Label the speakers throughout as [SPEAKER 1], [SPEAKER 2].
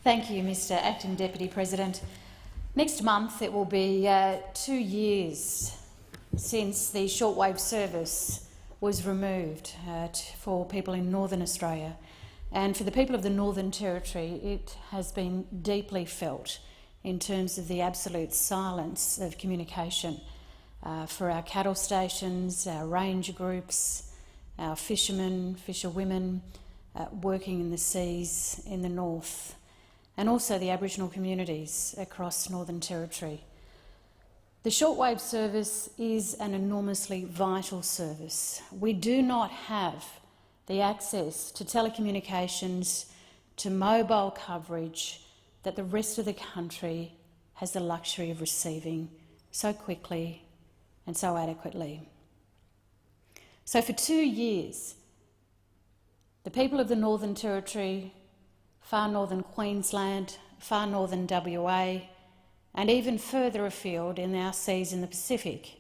[SPEAKER 1] Thank you, Mr Acting Deputy President. Next month it will be 2 years since the shortwave service was removed for people in Northern Australia. And for the people of the Northern Territory, it has been deeply felt in terms of the absolute silence of communication for our cattle stations, our ranger groups, our fishermen, fisherwomen working in the seas in the north, and also the Aboriginal communities across Northern Territory. The shortwave service is an enormously vital service. We do not have the access to telecommunications, to mobile coverage that the rest of the country has the luxury of receiving so quickly and so adequately. So for 2 years, the people of the Northern Territory, far northern Queensland, far northern WA, and even further afield in our seas in the Pacific,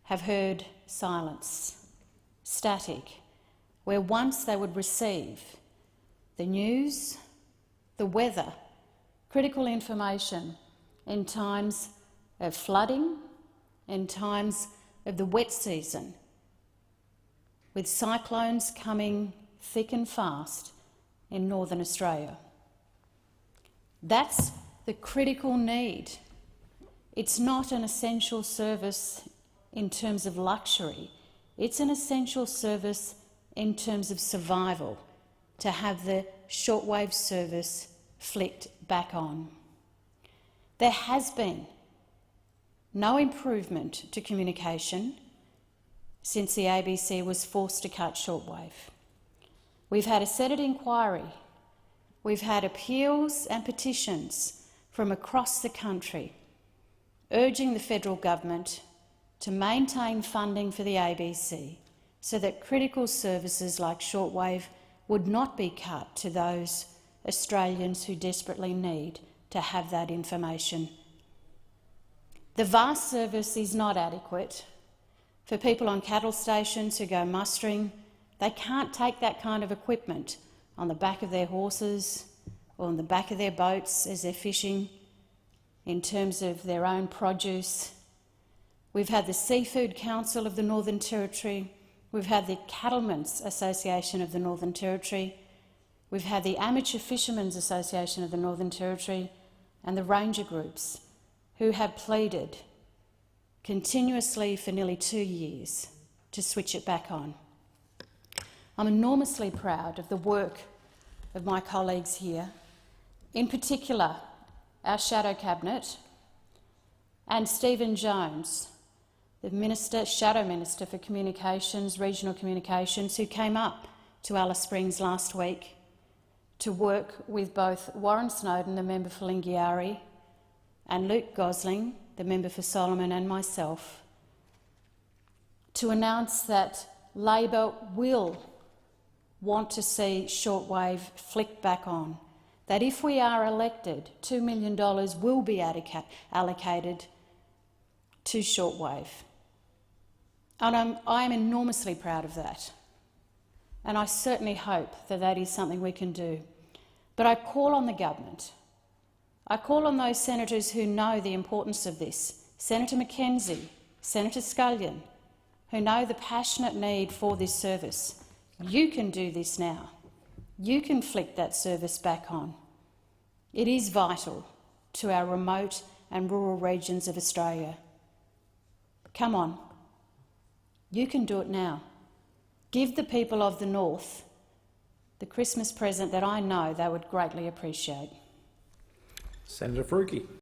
[SPEAKER 1] have heard silence, static, where once they would receive the news, the weather, critical information in times of flooding, in times of the wet season, with cyclones coming thick and fast in Northern Australia. That's the critical need. It's not an essential service in terms of luxury. It's an essential service in terms of survival, to have the shortwave service flicked back on. There has been no improvement to communication since the ABC was forced to cut shortwave. We've had a Senate inquiry. We've had appeals and petitions from across the country urging the federal government to maintain funding for the ABC so that critical services like shortwave would not be cut to those Australians who desperately need to have that information. The vast service is not adequate. For people on cattle stations who go mustering, they can't take that kind of equipment on the back of their horses or on the back of their boats as they're fishing in terms of their own produce. We've had the Seafood Council of the Northern Territory. We've had the Cattlemen's Association of the Northern Territory. We've had the Amateur Fishermen's Association of the Northern Territory and the ranger groups who have pleaded continuously for nearly 2 years to switch it back on. I'm enormously proud of the work of my colleagues here, in particular our Shadow Cabinet and Stephen Jones, the Shadow Minister for Communications, Regional Communications, who came up to Alice Springs last week to work with both Warren Snowden, the member for Lingiari, and Luke Gosling, the member for Solomon, and myself, to announce that Labor will want to see shortwave flicked back on, that if we are elected, $2 million will be allocated to shortwave. And I am enormously proud of that. And I certainly hope that that is something we can do. But I call on the government. I call on those senators who know the importance of this, Senator McKenzie, Senator Scullion, who know the passionate need for this service. You can do this now. You can flick that service back on. It is vital to our remote and rural regions of Australia. Come on. You can do it now. Give the people of the North the Christmas present that I know they would greatly appreciate.
[SPEAKER 2] Senator Faruqi.